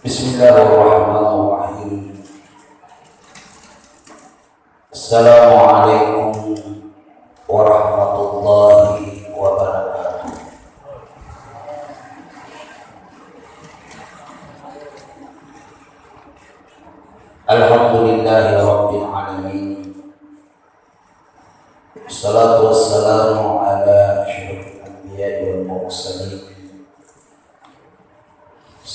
Bismillahirrahmanirrahim. Assalamualaikum warahmatullahi wabarakatuh. Alhamdulillahi rabbil alamin. Wassalatu wassalamu ala asyrafil anbiya'i wal mursalin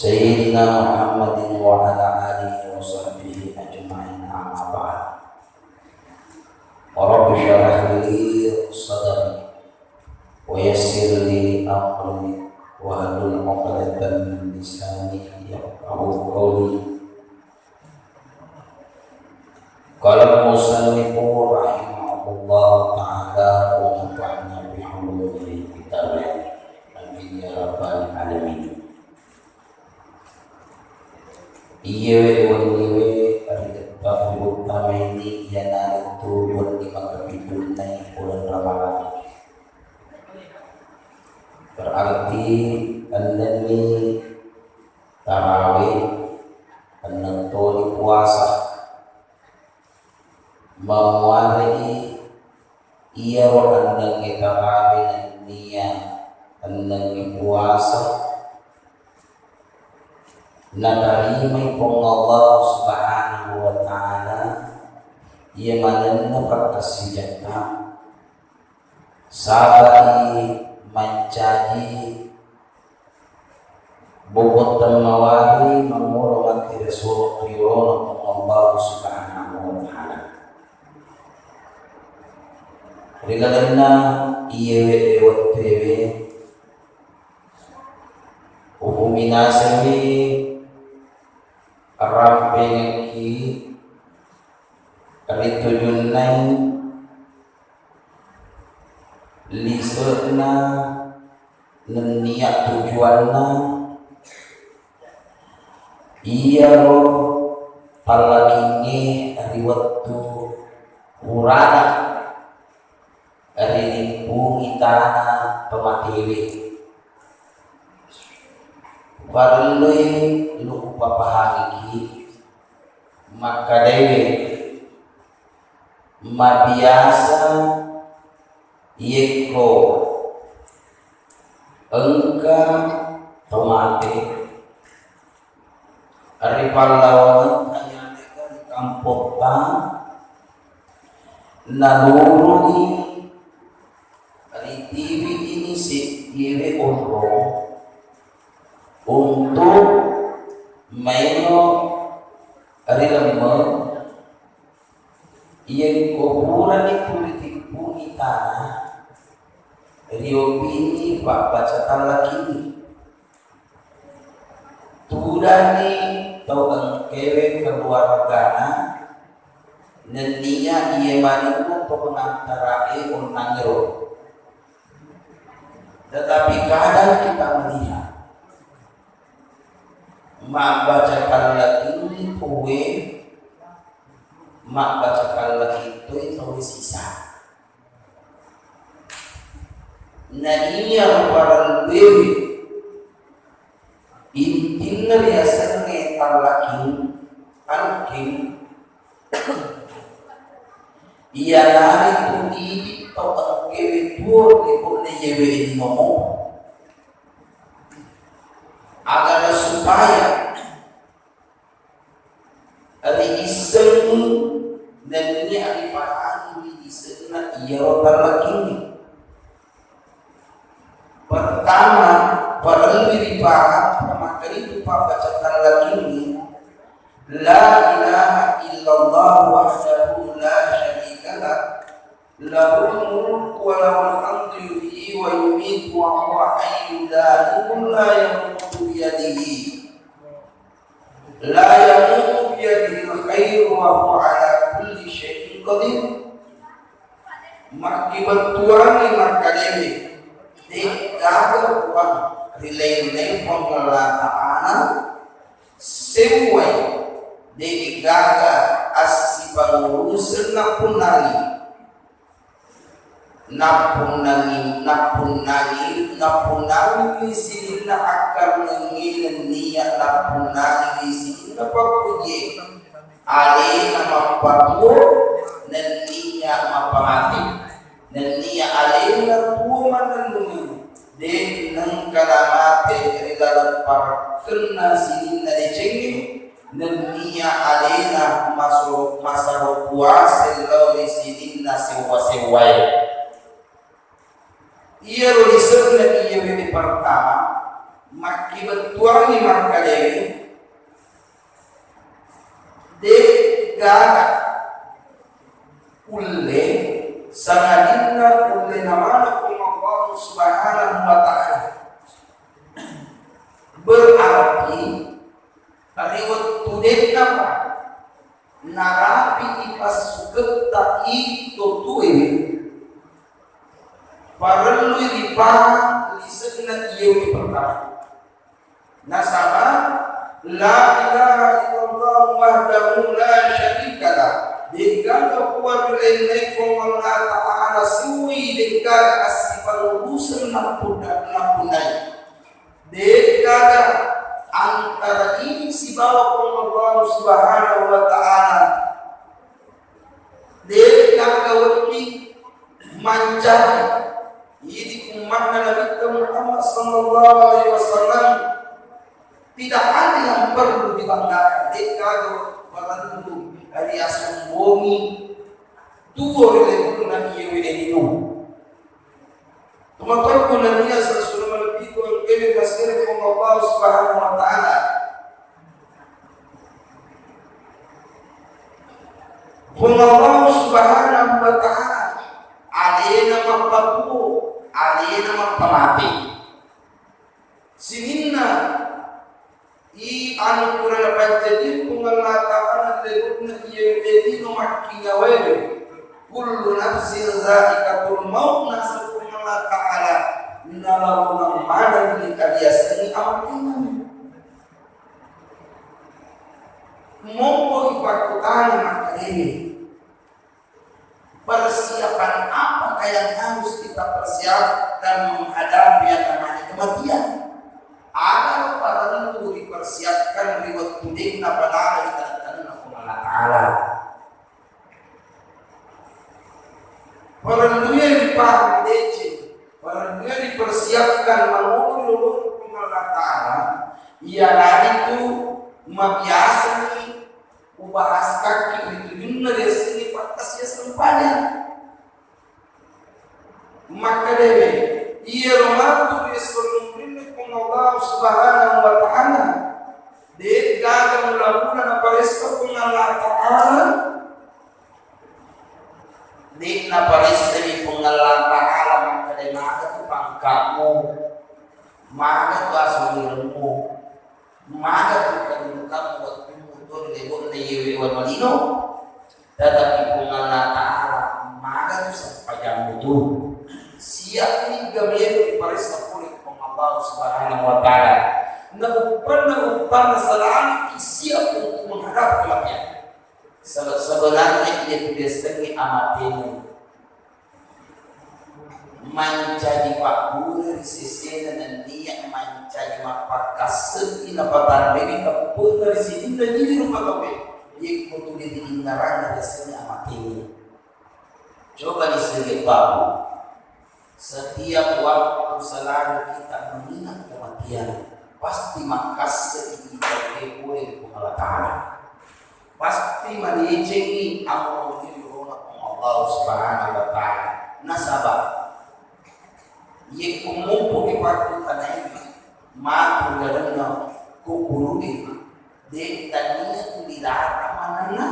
Sayyidina Muhammadin wa ala alihi wa sahbihi ajma'in, amma ba'd. Rabbi shrah li sadri wa yassir li amri wahlul 'uqdatam min lisani yafqahu qawli. Qala al-musannifu rahimahullah ta'ala wa nafa'na bi ulumil kitab. Amin ya rabbal alamin. Iya waliwe ada utama ini yana itu buat dimakapitul naik bulan Ramadan. Berarti andani tarawih penentu puasa mawali iya andani tarawih niat andani puasa nakarimay pong Allah subhanahu wa ta'ala iya manan na pagkasijata sabay mancaji bukod tamawari mamurong at tirasuro kriyono pong Allah subhanahu wa ta'ala rigalan na iya ewat tewe uhuminasawi Rabbengki ritujunai lisurna niat tujuanna iya lo palakingi riwattu urana rinimpungi tanah pematiwi Parloi lu papahagi maka dewe mabiasa yeko engka tomate ari pallawan ayane kampung ta naluruni ari TV ini si ire oro untuk maino ari lemah yang kuburan di politik bumi tanah rio bini pak bacaan lagi tudani tau engkewe keluargana nenia iya maniku pengantara unangero tetapi kadang kita melihat mak bacakan lagi ini kue mak bacakan lagi itu sisa nah ini yang para lewi intinya biasanya lagi anking iya nari tuhi atau angkewe tuh ikutnya yewe ini ngomong agar supaya ari iseng dan ini ari paham di iseng na iya rotar lagi pertama para lebih paham maka itu bacakan lagi la ilaha illallah wahdahu la syarika lah lahul mulku wa lahul hamdu yuhyi wa yumiitu wa huwa hayyun la yamutu biyadihi la yamutu biyadihi al-khairu wa huwa ala kulli syai'in qadir makibat tuani makademi di gagal tuan rilay Allah Ta'ala sesuai di gagal asibangurus napunani napunani sila akan ngingin niya napunani alina mapapu nanniya mapamati nanniya alina tuman nanungi den nang kalamate rilalat parkena sinina dicengi nanniya alina masaro puasa lauli sinina sewa-sewai iya rolisem na iya bini pertama makibat tuangi makadewi de gaga ulle sangadinna ulle namana Allah subhanahu wa ta'ala berarti riwat tudet apa narapi ipasuket tak itu tuwe parelu dipang lisenna iya pertama nasaba la ilaha illallah wahdahu la syarika lah dikala kuat lenai Allah Ta'ala suwi dikala asifal usul napunai dikala antara ini si bawa Allah Subhanahu wa Ta'ala dikala wati manjari ini umat Nabi Muhammad sallallahu alaihi wasallam tidak ada yang perlu dibanggakan dekado walandu alias bumi tuo oleh Nabi Yehuda teman-teman pun Nabi sallallahu alaihi wasallam kami kasih Allah Subhanahu wa Ta'ala Allah Subhanahu wa Ta'ala alena mapapu alena mapamati sininna i anu kurang panjadi pengelakaan lebutna iya jadi nomakinya wede kullu nafsin zaikatul maut nasu pengelakaan nalauna mana ni kaliasani amatina monggo ipakutan makane persiapan apa yang harus kita persiapkan menghadapi yang namanya kematian agar para tentu dipersiapkan riwat tuding napanala dikatakan Allah Ta'ala para dunia dipaham dece para dunia dipersiapkan mengulur Allah Ta'ala ialah itu mabiasa nih ubahas kaki itu dunia dari sini pakas ya sempanya maka debe ia romatu disuruh Allah Subhanahu wa Ta'ala de gaga mulabunan apareska kung Allah Ta'ala de naparesta ni kung Allah Ta'ala maka maga tu pangkamu maga tu asulirmu maga tu kadukamu waktu mutur lebon na yewe wal malino tetapi kung Allah Ta'ala maga tu sampayang tu siap ni gamit apareska kulit Allah Subhanahu wa Ta'ala na selalu siap untuk menghadap kematian sebenarnya dia tidak setengah amatimu menjadi wakbul di sisi dan dia menjadi mapakas setina patan ini kepun dari sini dan jadi rumah kau dia kutu di ingaran dari sini amatimu coba disini babu setiap waktu selalu kita mengingat kematian pasti makas kita boleh Allah Ta'ala pasti menyejengi Allah Subhanahu wa Ta'ala nasabah ye kumumpu di waktu tanah ini matu dalam kubur ini de tania tu dilarang mana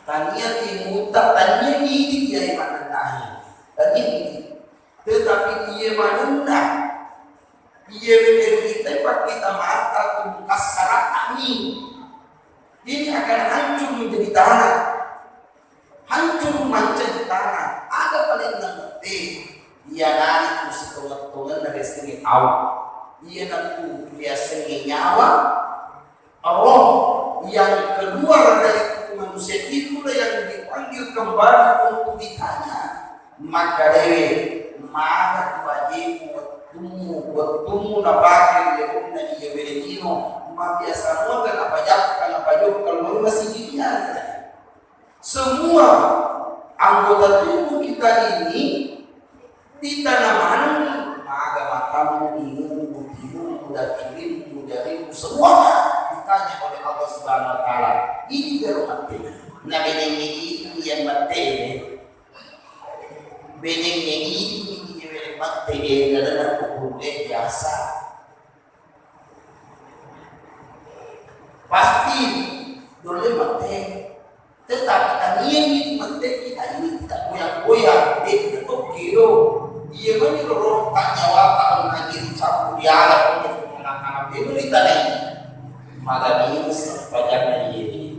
tania timuta tania ini dia mana tetapi ia mana ia kita kita mata buka syarat ini akan hancur menjadi tanah hancur menjadi tanah ada paling nanti ia nari setengah dari sini awak ia nanti biasanya nyawa Allah yang keluar dari manusia itulah yang dipanggil kembali untuk ditanya maka dewe maka wajib waktumu bertemu na bakit yung na iya Benedino mabiasa mo kan apa jok kalau masih dia semua anggota tubuh kita ini ditanamkan agama kamu ingin buktimu mudah kirim mudahin semua ditanya oleh Allah Subhanahu Wa Taala ini baru mati nah beneng ini yang mati beneng ini yang mati adalah hukum biasa pasti boleh mati tetapi kami ini mati kita ini tidak goyang-goyang itu kilo iya kan itu roh tak nyawa tak lagi dicampur di alam untuk anak-anak itu ditanya maka ini sepajaknya ini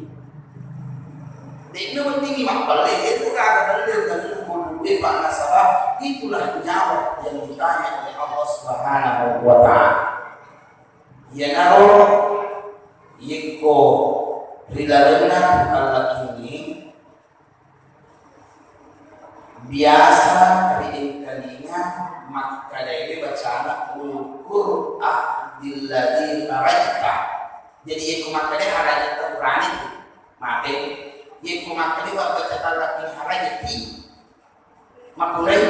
ini penting makbal itu ada dalil dari Nabi Pak Nasabah itulah nyawa yang ditanya oleh Allah Subhanahu Wa Taala ya naro yeko rilalena kalau ini biasa kalinya maka ini bacaan ulkur ahdilladzi arajta jadi iku makane harajat Qur'an itu mate iku makane baca lagi harajati makulai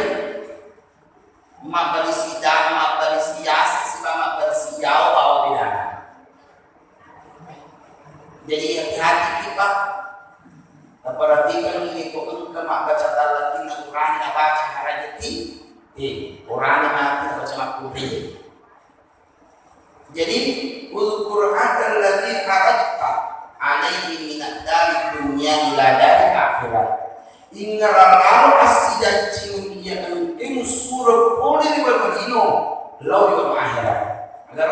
mabalisi dam mabalisi yas sama mabalisi jauh bawa beda jadi hati-hati kita perhatikan ini kok engkau baca lagi Quran baca harajati Quran mati baca makruh jadi Al-Quran alladzi harajta alaihi minad dari dunia ila dari akhirat ingaralau asijanci dia engkau surah boleh dibalino lalu di akhirat agar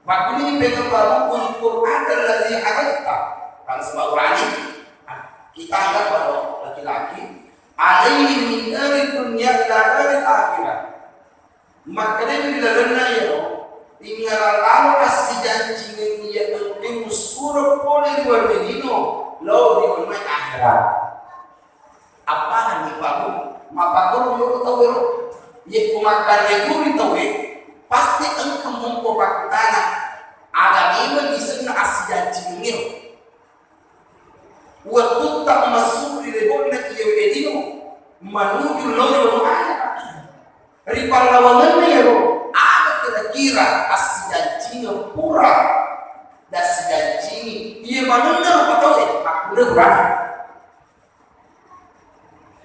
waktu ini pegang baru Al-Quran alladzi harajta kalau sebab Quran kita anggap bahwa laki-laki alaihi min dari dunia ila dari akhirat maka dia bila benar ya tinggal lalu kasih janji dia engkau surah boleh buat bedino lalu di akhirat apa yang baru maka kalau tahu ya kumakan yang guru tahu pasti engkau membawa tanah ada ini di sana asih janji ini waktu tak masuk di leboknya ia bedino menuju loro mana ripal lawangannya ya ada kira-kira asli janjinya pura dan sejanji ia benar betul aku udah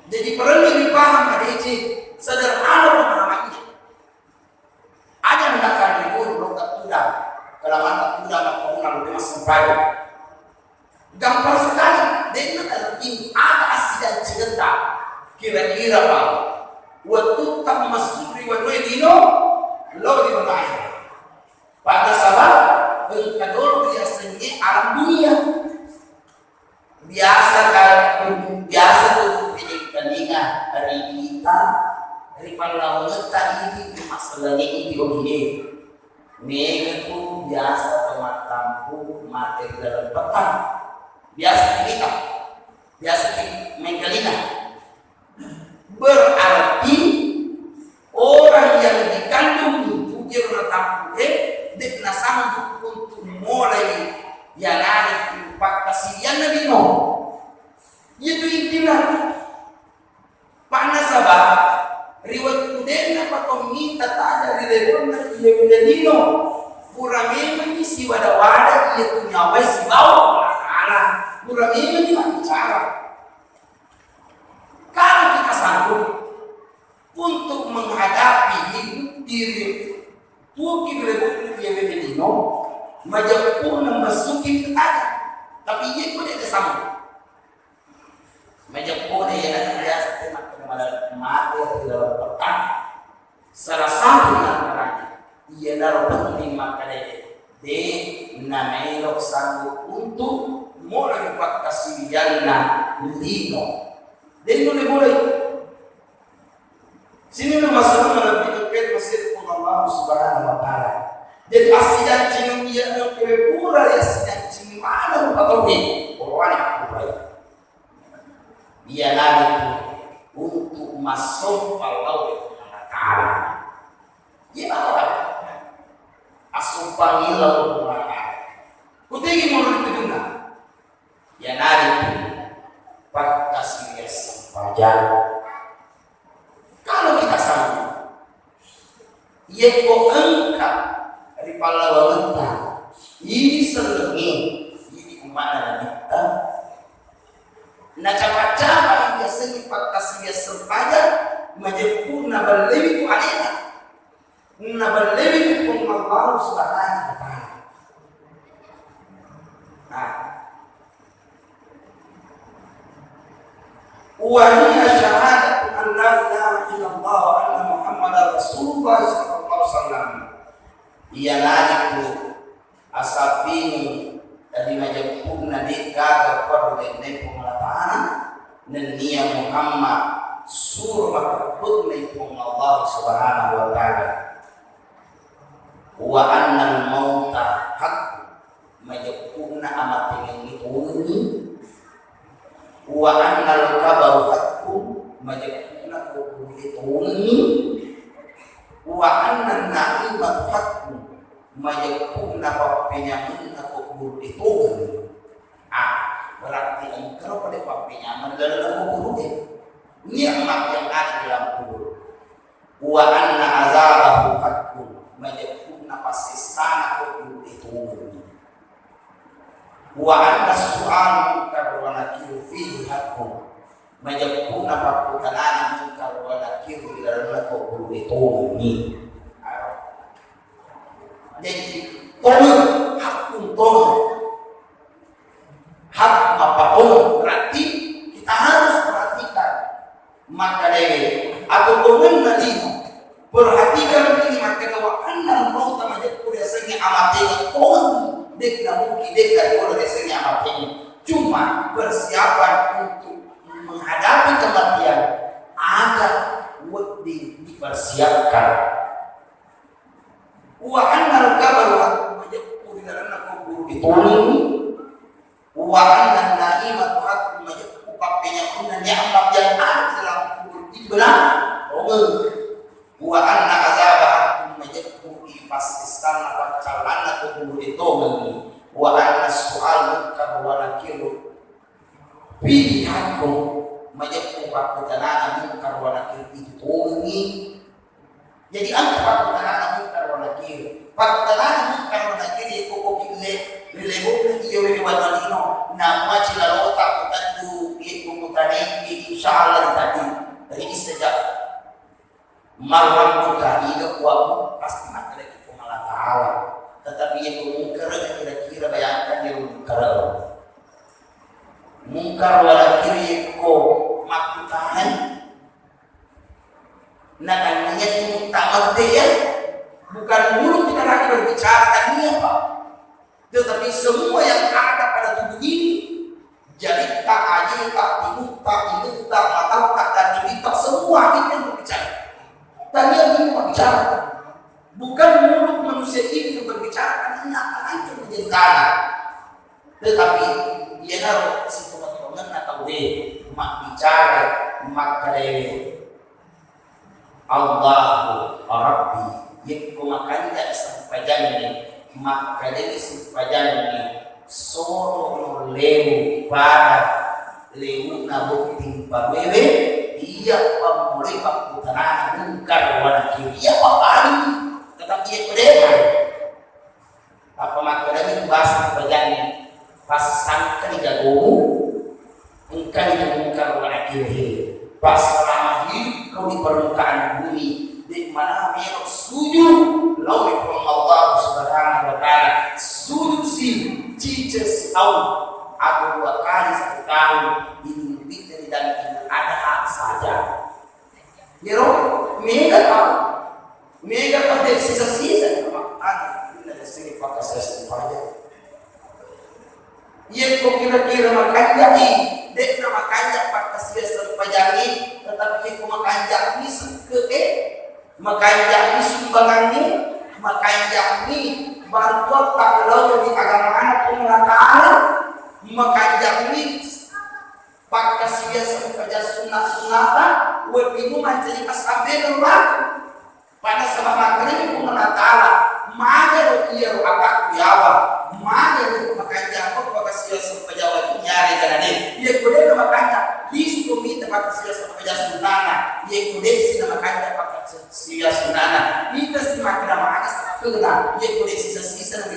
jadi perlu dipaham ada ini sederhana pemahamannya ada mendakan libur belum tertunda kalau tak tunda maka orang lebih masuk baru gampang sekali dengan arti ada asli janji kita kira-kira Pak waktu tak masuk riwayat dino lo di mana pada sahabat kadol biasanya alam dunia biasa tuh peningan hari kita dari pahlawan tadi masalahnya ini begini mereka tuh biasa teman kampung mati dalam petang biasa kita biasa mengkelina berarti orang yang dikandung itu dia menetap dia sanggup untuk mulai yang ada tempat kasihan Nabi Nuh itu intinya Pak Nasabah riwayat kudena Pak Komita tak ada di levelnya ia menjadi Nuh kurang memang isi wadah-wadah ia punya si bawah arah kurang memang dia bicara kalau kita sanggup untuk menghadapi hidup diri tuki berebut dia bedino majapun memasuki kita tapi ia pun tidak sanggup majapun yang ada biasa tema kepada mati dalam petang salah satu antaranya ia dalam penting makanya de namanya sanggup untuk mulai kasih jannah lino dan boleh sini masalah menempatkan masjid Allah Subhanahu Wa Taala. Jadi asli janji yang dia pura ya janji mana atau ni orang yang pura. Dia lagi untuk masuk Allah Taala. Ya apa? Asumpang ilau kumaka. Kutigi menurut keduna. Ya nari pak kasih sempajan. Kalau kita sama, ia kau angkat dari pahlawan kita. Ini selengi, ini kemana kita? Nah capa-capa yang biasanya pak kasih sempajan, majapun nabalewi ku alena. Nabalewi ku Allah Subhanahu wa ta'ala. Nah, wahia syahadat an la ilaha illallah wa anna Muhammadar Rasulullah sallallahu alaihi wasallam. Ia nadiku asapini dari majapuna deka kepada nenek pemelataan dan dia Muhammad surah makhluk nenek Allah Subhanahu wa ta'ala. Wa annal mauta hak majapuna amat yang dituni. Wa annal kabaru hakku majapuna kubur dituni. Wa annan na'imat hakku majapuna papenyamin kubur dituni. Berarti engkau pada papenyamin dalam kubur itu nikmat yang ada dalam kubur. Wa anna azabahu hakku majapuna pasti sana kubur dituni. Wa anna su'al munkar wa nakir fihi hakku majapuna pakutanana munkar wa nakir dalam kubur dituni. Jadi tolong hakku tolong hak apa tolong berarti kita harus perhatikan. Maka dari aku tolong tadi perhatikan ini maka bahwa annal mauta majapuna biasanya amatnya tolong dek mungkin dek kalau biasanya amatnya cuma persiapan untuk menghadapi kematian ada dipersiapkan. Wa annal kabaru majapuna dalam kubur ditolong. Wa annan na'imat hakku majapuna papenyamin nikmat yang ada dalam kubur di belah. Wa anna azab hakku majapuna pastistan apa calana kubur itu. Wa anna su'al munkar wa nakir fi hakku majapuna pakutanana munkar wa nakir dituni. Jadi angka pakutanana munkar wa nakir. Pakutanana munkar wa nakir itu kokile lelebuk iyo wewanino na machila lota kutandu kumutane insyaallah tadi dari sejak malam buka hidup wa pasti mati lagi kumala taala tetapi itu munkar kira-kira bayangkan dia munkar wala kiri ko makutahan na kananya timutama dia bukan mulut kita lagi berbicara tadi apa tetapi semua yang ada pada tubuh ini jadi tak aja tak tidur tak hidup tak mata tak dan cerita semua ini yang berbicara. Tadi yang berbicara bukan mulut manusia ini yang berbicara karena akan hancur menjadi tanah. Tetapi dia harus si teman-teman atau mak bicara maka dari Allahu Rabbi yang makanya sampai jangan maka dari sepanjangnya soro lewu ibadah lewu nabukti pawewe iya pamuli pakutanana munkar wa nakir iya papani tetapi ia kedepan apa maka dari bahasa sepanjangnya pas sangka digagomu engkau munkar wa nakir pas selama hidup kau di permukaan bumi di mana mereka sujud lalu Allah Subhanahu wa ta'ala sujud cices aku 2 kali 1 tahun ini dan ada hak saja ya mega pada sisa-sisa makanya ini ada sini pakai sesi saja ya kok kira-kira makanya dek nama kanjak pakai sesi pajangi tetapi aku makanjak ini makanjak ini sumbangannya makanjak ini bantuan tak lalu di agama anak pemelataan makanjak ini pakai biasa kerja sunat-sunatan buat bingung mencari kasabe dulu pada sama makan ini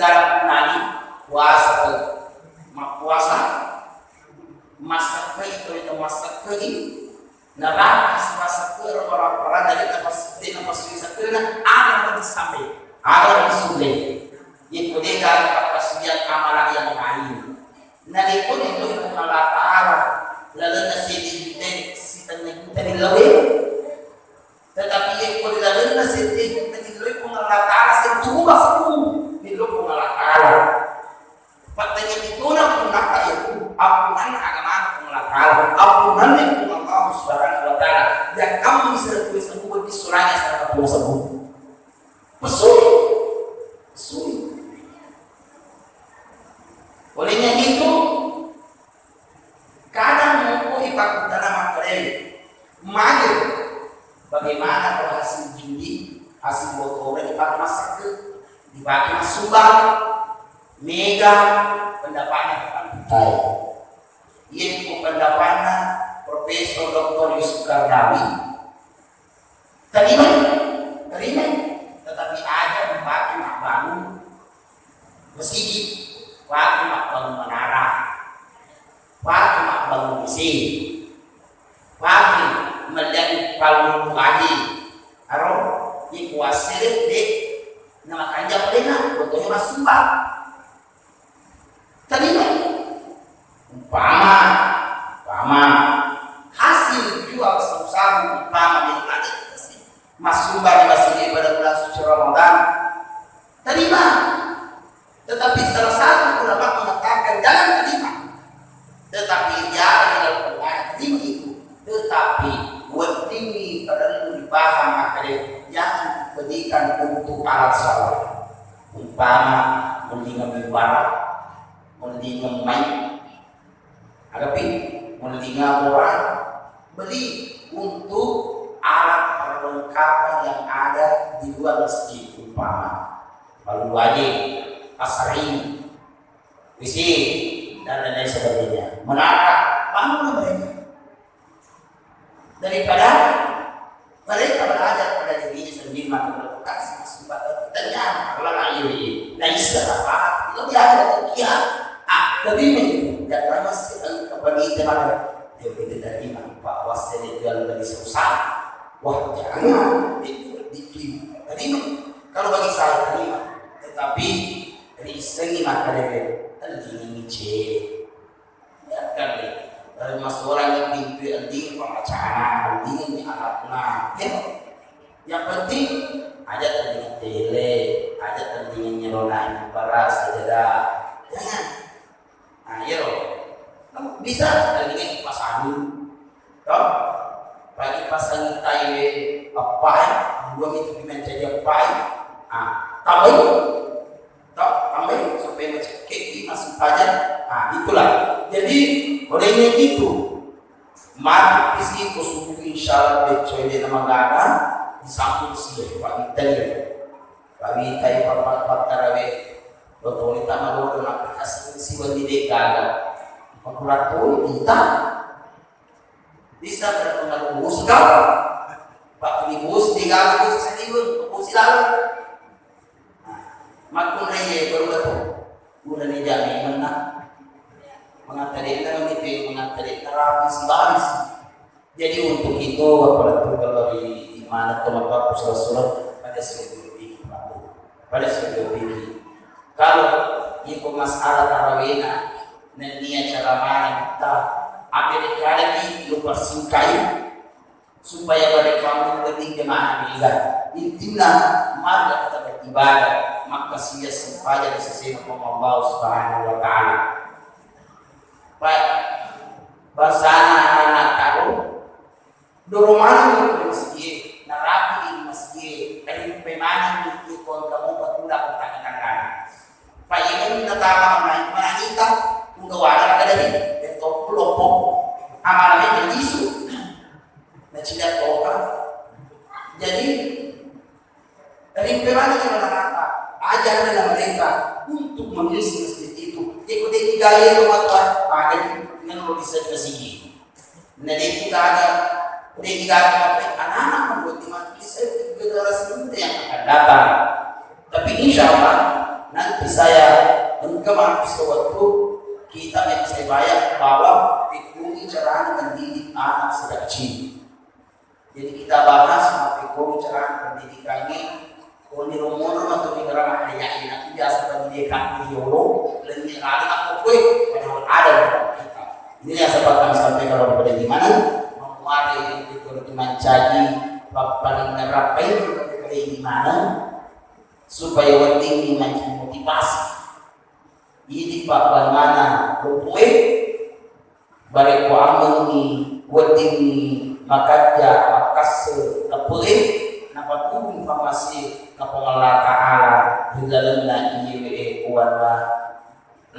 segala nani puasa ke puasa masak ke itu masak ke neraka masak ke orang-orang dari tempat susah ke ada yang disampai ada yang sulit itu dia kapasitas amalan yang lain nah itu Allah Ta'ala lalu nasi si tanah lawe tetapi yang kalau lalu nasi tanah lawe pun Allah Ta'ala sentuh masuk itu pun Allah Ta'ala patanya itu nak pun nak itu ampunan agama pun Allah Ta'ala ampunan itu Allah Subhanahu Wa Ta'ala dan kamu bisa tulis semua di surahnya secara semua pesuh olehnya itu kadang menguji fakultas materi magil bagaimana kalau hasil judi hasil botol dipakai masak ke dipakai masubang mega pendapatnya akan butai itu pendapatnya Profesor Dr. Yusuf Kardawi terima tetapi ada dipakai mak bangun masjid pakai mak bangun menara pakai mak bangun mesin pakai melihat kalau lagi aro ikuasir dek nama kanjang lena botolnya masuk mbak terima umpama hasil jual sabu umpama di planet masuk mbak masih pada bulan suci Ramadan terima tetapi salah satu ulama mengatakan jangan terima tetapi ya dalam Quran terima itu tetapi wadini pada dipaham akhirnya jangan berikan untuk alat sholat umpama mendingan ibarat mendingan main agapi mendingan orang beli untuk alat perlengkapan yang ada di luar masjid umpama lalu wajib pasar ini visi dan lain sebagainya menara bangun mereka daripada mereka belajar pada dirinya sendiri maka melakukan kesempatan ternyata kalau ini nah istilah apa itu dia ada kiat lebih menjadi dan masih kepada itu ada dia tidak iman pak wasil itu yang dari susah wah jangan itu terima kalau bagi saya terima tetapi dari istri maka dia terjadi ya kan dari mas orang yang pintu ending pembacaan ending alatnya yang penting ada terdiri tele ada terdiri nyelonai baras saja jangan nah ya bisa terdiri pasang toh bagi pasang tayo apa dua itu menjadi apa tambah sampai macam keki masuk aja itulah jadi olehnya itu mari isi kusuku insyaallah becoy di nama gana disampul sih bagi tayi papat tarawe betul kita malu dengan aplikasi si wajib gagal makulatur kita bisa terpengaruh muskal pak bus digagal sendiri silakan makun raya baru betul udah dijamin menang mengatakan terapi baris jadi untuk itu apalagi kalau di mana teman-teman surat pada segi ini kalau itu masalah tarawihna nanti cara mana kita Amerika lagi lupa singkai supaya mereka lebih jemaah juga intinya mari kita beribadah maka sia supaya disesina Allah Subhanahu Wa Taala baik basana anak kau dorong di masjid narapi di masjid kayu pemana di kon kamu patula katakan pak ini natama manita udah wala kada ni beto pulopo amalnya jadi isu na tidak toka jadi dari pemana yang menarapa ajarlah mereka untuk mengisi masjid itu ikuti gaya Tuhan ada yang lo bisa kasih nanti kita ada udah diganti anak-anak membuat masjid generasi muda yang akan datang tapi insya Allah nanti saya mengkemar sesuatu kita yang saya bayar bahwa pikuni cara mendidik anak sejak kecil. Jadi kita bahas pikuni cara pendidikannya. Kalau di rumah atau di rumah ayah ini biasa pendidikan di Euro, lebih kali aku padahal ada kita. Ini yang saya sampaikan kepada gimana menguari yang itu mencari paling merapai kepada gimana supaya penting motivasi. Ini bagaimana rupue balik ku ameng ni weting ni makaja makas kapule napa ku informasi kapangala kaala hidalan na iye kuwana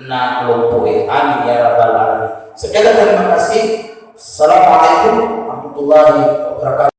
na rupue amin ya rabbal alamin. Sekian terima kasih. Assalamualaikum warahmatullahi wabarakatuh.